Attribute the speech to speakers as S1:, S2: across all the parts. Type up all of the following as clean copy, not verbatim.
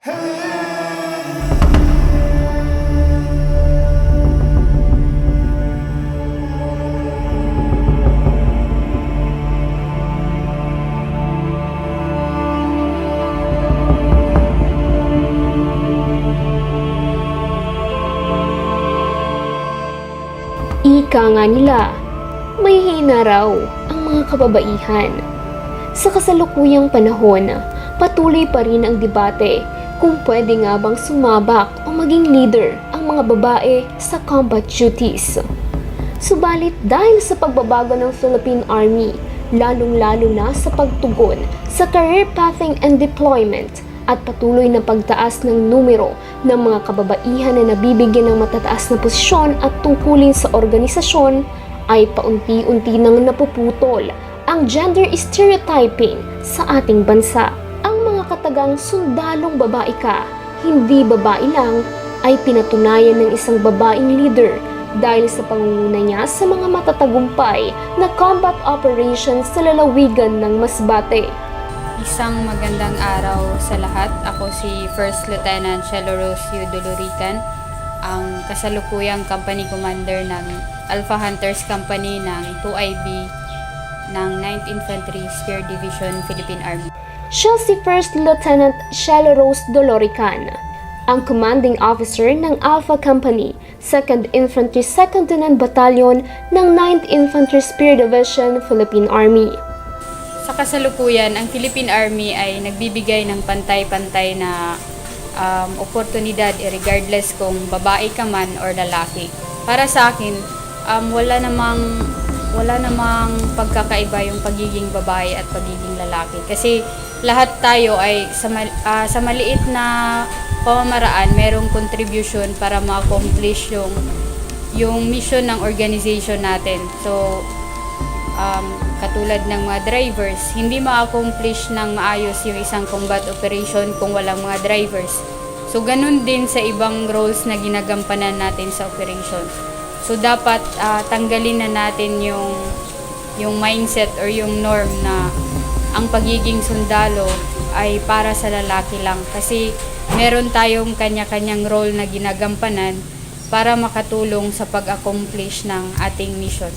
S1: Ika nga nila, may hina raw ang mga kababaihan. Sa kasalukuyang panahon, patuloy pa rin ang debate kung pwede nga bang sumabak o maging leader ang mga babae sa combat duties. Subalit dahil sa pagbabago ng Philippine Army, lalong-lalo na sa pagtugon sa career pathing and deployment at patuloy na pagtaas ng numero ng mga kababaihan na nabibigyan ng matataas na posisyon at tungkulin sa organisasyon, ay paunti-unti nang napuputol ang gender stereotyping sa ating bansa. Ang mga katagang sundalong babae ka, hindi babae lang, ay pinatunayan ng isang babaeng leader dahil sa pangunguna niya sa mga matatagumpay na combat operations sa lalawigan ng Masbate.
S2: Isang magandang araw sa lahat. Ako si First Lieutenant Shelo Rocio Dolorican, ang kasalukuyang company commander ng Alpha Hunters Company ng 2IB ng 9th Infantry Spear Division, Philippine Army.
S1: Siya si First Lieutenant Shelo Rose Dolorican, ang commanding officer ng Alpha Company, 2nd Infantry 2nd Battalion ng 9th Infantry Spear Division, Philippine Army.
S2: Sa kasalukuyan, ang Philippine Army ay nagbibigay ng pantay-pantay na oportunidad regardless kung babae ka man or lalaki. Para sa akin, wala namang pagkakaiba yung pagiging babae at pagiging lalaki. Kasi lahat tayo ay sa maliit na pamamaraan, merong contribution para ma-accomplish yung mission ng organization natin. So, katulad ng mga drivers, hindi ma-accomplish ng maayos yung isang combat operation kung walang mga drivers. So, ganun din sa ibang roles na ginagampanan natin sa operation. So, dapat tanggalin na natin yung mindset or yung norm na ang pagiging sundalo ay para sa lalaki lang. Kasi meron tayong kanya-kanyang role na ginagampanan para makatulong sa pag-accomplish ng ating mission.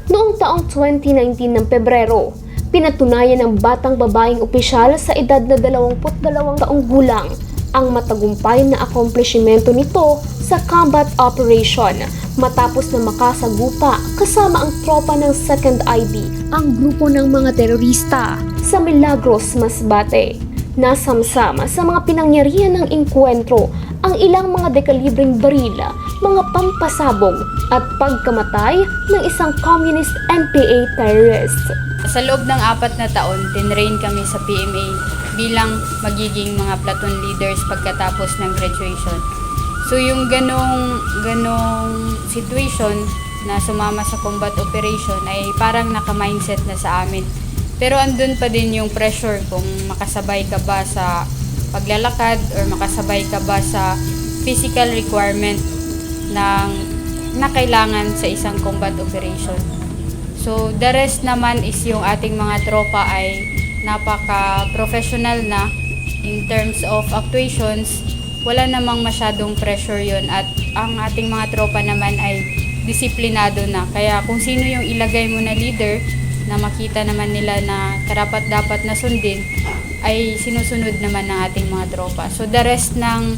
S1: Noong taong 2019 ng Pebrero, pinatunayan ng batang babaeng opisyal sa edad na 22 taong gulang ang matagumpay na akomplishmento nito sa combat operation matapos na makasagupa kasama ang tropa ng 2nd IB, ang grupo ng mga terorista sa Milagros, Masbate. Nasamsama sa mga pinangyarihan ng engkwentro ang ilang mga dekalibreng baril, mga pampasabog at pagkamatay ng isang communist NPA terrorist.
S2: Sa loob ng 4 na taon, tinrain kami sa PMA bilang magiging mga platoon leaders pagkatapos ng graduation. So yung ganong situation na sumama sa combat operation ay parang naka-mindset na sa amin. Pero andun pa din yung pressure kung makasabay ka ba sa paglalakad or makasabay ka ba sa physical requirement na kailangan sa isang combat operation. So the rest naman is yung ating mga tropa ay napaka-professional na in terms of actuations. Wala namang masyadong pressure yon at ang ating mga tropa naman ay disiplinado na. Kaya kung sino yung ilagay mo na leader na makita naman nila na karapat-dapat na sundin, ay sinusunod naman ng ating mga tropa. So the rest ng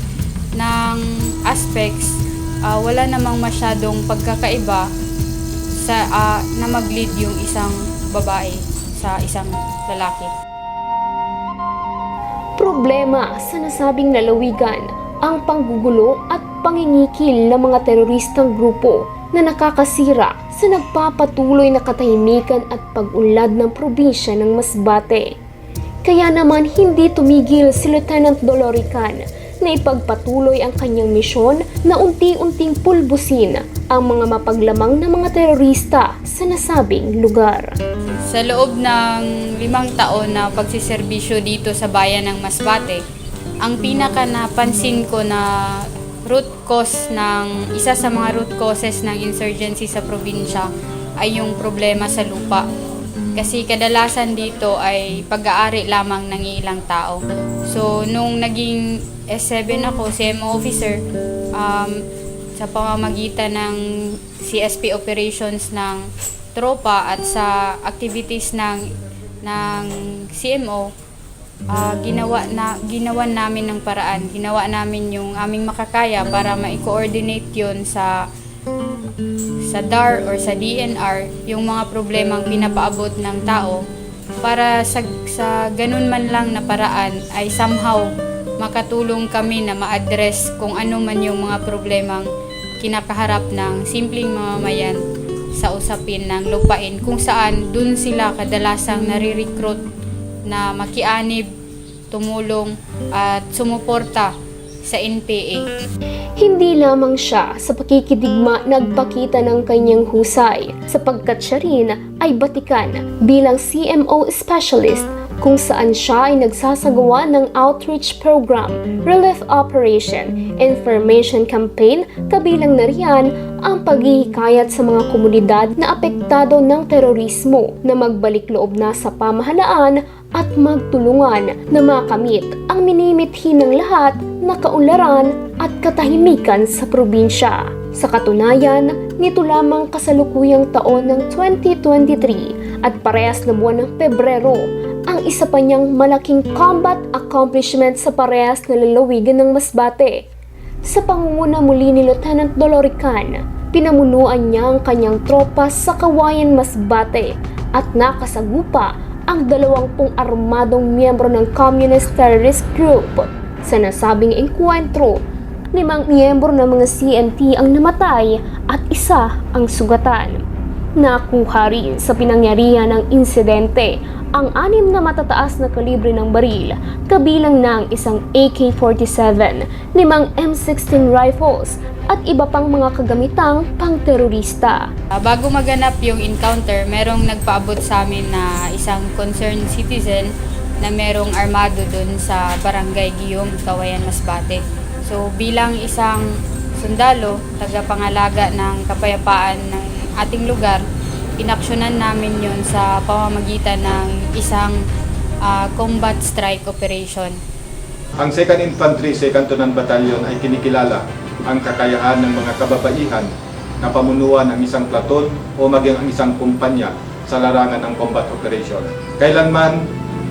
S2: aspects, wala namang masyadong pagkakaiba sa na mag-lead yung isang babae sa isang lalaki.
S1: Problema sa nasabing lalawigan ang panggugulo at pangingikil ng mga teroristang grupo na nakakasira sa nagpapatuloy na katahimikan at pag-unlad ng probinsya ng Masbate. Kaya naman hindi tumigil si Lieutenant Dolorican na ipagpatuloy ang kanyang misyon na unti-unting pulbusin ang mga mapaglamang na mga terorista sa nasabing lugar.
S2: Sa loob ng 5 taon na pagsiserbisyo dito sa bayan ng Masbate, ang pinaka napansin ko na isa sa mga root causes ng insurgency sa probinsya ay yung problema sa lupa. Kasi kadalasan dito ay pag-aari lamang ng ilang tao. So, nung naging S7 ako, CMO officer, sa pamamagitan ng CSP operations ng tropa at sa activities ng CMO, ginawan namin ng paraan. Ginawa namin yung aming makakaya para ma-coordinate yun sa DAR or sa DNR, yung mga problemang pinapaabot ng tao, para sa ganun man lang na paraan ay somehow makatulong kami na ma-address kung ano man yung mga problemang kinakaharap ng simpleng mamamayan sa usapin ng lupain, kung saan dun sila kadalasang nare-recruit na makianib, tumulong at sumuporta sa NPA.
S1: Hindi lamang siya sa pakikidigma nagpakita ng kanyang husay, sapagkat siya rin ay batikan bilang CMO specialist, kung saan siya ay nagsasagawa ng outreach program, relief operation, information campaign, kabilang na riyan ang paghihikayat sa mga komunidad na apektado ng terorismo na magbalik loob na sa pamahalaan at magtulungan na makamit ang minimithi ng lahat na kaunlaran at katahimikan sa probinsya. Sa katunayan, nito lamang kasalukuyang taon ng 2023 at parehas na buwan ng Pebrero, ang isa pa niyang malaking combat accomplishment sa parehas na lalawigan ng Masbate. Sa pangunguna muli ni Lieutenant Dolorican, pinamunuan niya ang kanyang tropa sa Kawayan, Masbate at nakasagupa ang 20 armadong miyembro ng Communist Terrorist Group. Sa nasabing engkwentro, 5 miyembro ng mga CNT ang namatay at 1 ang sugatan. Nakuha rin sa pinangyarihan ng insidente ang 6 na matataas na kalibre ng baril, kabilang ng isang AK-47, 5 M16 rifles at iba pang mga kagamitang pang-terorista.
S2: Bago maganap yung encounter, merong nagpaabot sa amin na isang concerned citizen na merong armado dun sa Barangay Guillaume, Kawayan, Masbate. So bilang isang sundalo, tagapangalaga ng kapayapaan ng ating lugar, inaksyonan namin yon sa pamamagitan ng isang combat strike operation.
S3: Ang 2nd Infantry 2nd Tunan Battalion ay kinikilala ang kakayahan ng mga kababaihan na pamunuan ang isang platon o maging ang isang kumpanya sa larangan ng combat operation. Kailanman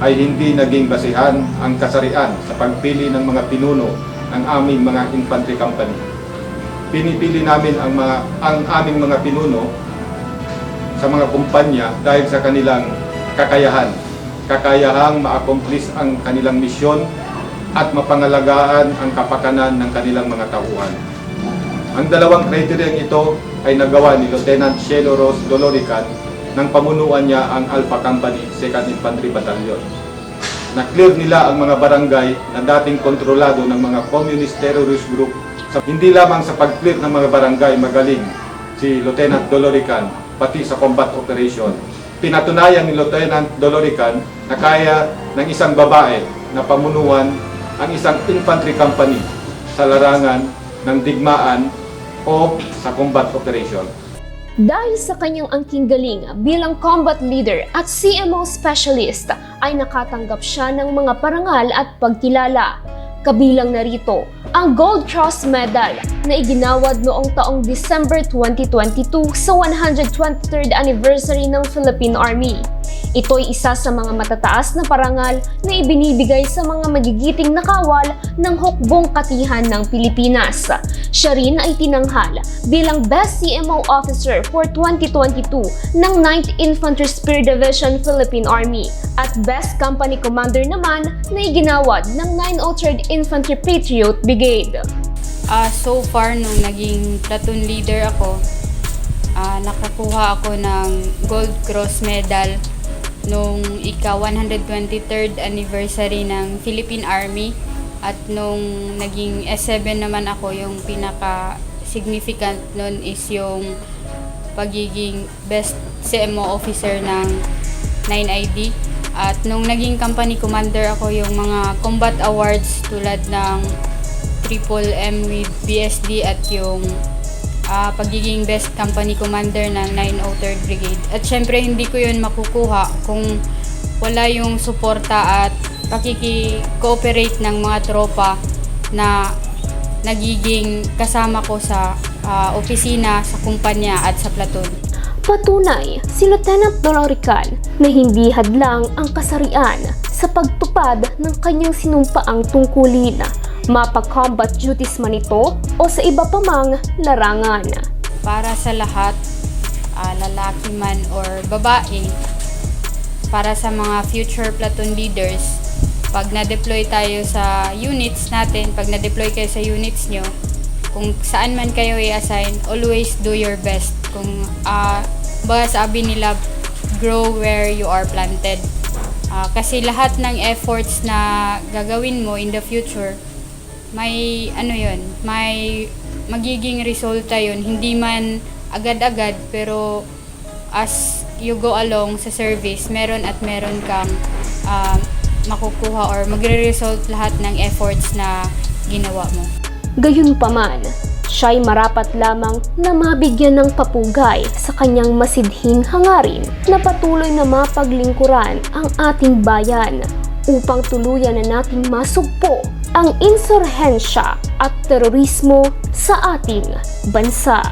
S3: ay hindi naging basihan ang kasarian sa pagpili ng mga pinuno ng aming mga infantry company. Pinipili namin ang aming mga pinuno sa mga kumpanya dahil sa kanilang kakayahang ma-accomplish ang kanilang misyon at mapangalagaan ang kapakanan ng kanilang mga tauhan. Ang 2 kriteryang ito ay nagawa ni Lieutenant Shelo Ross Dolorican nang pamunuan niya ang Alpha Company 2nd Infantry Battalion. Na-clear nila ang mga barangay na dating kontrolado ng mga communist terrorist group. Hindi lamang sa pag-clear ng mga barangay magaling si Lieutenant Dolorican, pati sa combat operation. Pinatunayan ni Lieutenant Dolorican na kaya ng isang babae na pamunuan ang isang infantry company sa larangan ng digmaan o sa combat operation.
S1: Dahil sa kanyang angking galing bilang combat leader at CMO specialist, ay nakatanggap siya ng mga parangal at pagkilala. Kabilang na rito ang Gold Cross Medal na iginawad noong taong December 2022 sa 123rd anniversary ng Philippine Army. Ito'y isa sa mga matataas na parangal na ibinibigay sa mga magigiting nakawal ng hukbong katihan ng Pilipinas. Siya rin ay tinanghal bilang Best CMO Officer for 2022 ng 9th Infantry Spear Division Philippine Army at Best Company Commander naman na iginawad ng 903rd Infantry Patriot Brigade.
S2: So far, nung naging platoon leader ako, nakakuha ako ng Gold Cross Medal nung ika-123rd anniversary ng Philippine Army, at nung naging S7 naman ako, yung pinaka-significant nun is yung pagiging Best CMO Officer ng 9ID. At nung naging company commander ako, yung mga combat awards tulad ng Triple M with BSD at yung pagiging best company commander ng 903rd Brigade. At syempre hindi ko yun makukuha kung wala yung suporta at pakiki-cooperate ng mga tropa na nagiging kasama ko sa opisina, sa kumpanya at sa platoon.
S1: Patunay si Lieutenant Dolorican na hindi hadlang ang kasarian sa pagtupad ng kanyang sinumpaang tungkulin, mapag-combat duties man ito o sa iba pa mang larangan.
S2: Para sa lahat, lalaki man or babae, para sa mga future platoon leaders, pag na-deploy tayo sa units natin, pag na-deploy kayo sa units nyo, kung saan man kayo i-assign, always do your best. Kung sabi nila, grow where you are planted. Kasi lahat ng efforts na gagawin mo in the future, may may magiging resulta yun. Hindi man agad-agad, pero as you go along sa service, meron kang makukuha or magre-result lahat ng efforts na ginawa mo.
S1: Gayunpaman, siya'y marapat lamang na mabigyan ng papugay sa kanyang masidhing hangarin na patuloy na mapaglingkuran ang ating bayan upang tuluyan na nating masugpo ang insurhensya at terorismo sa ating bansa.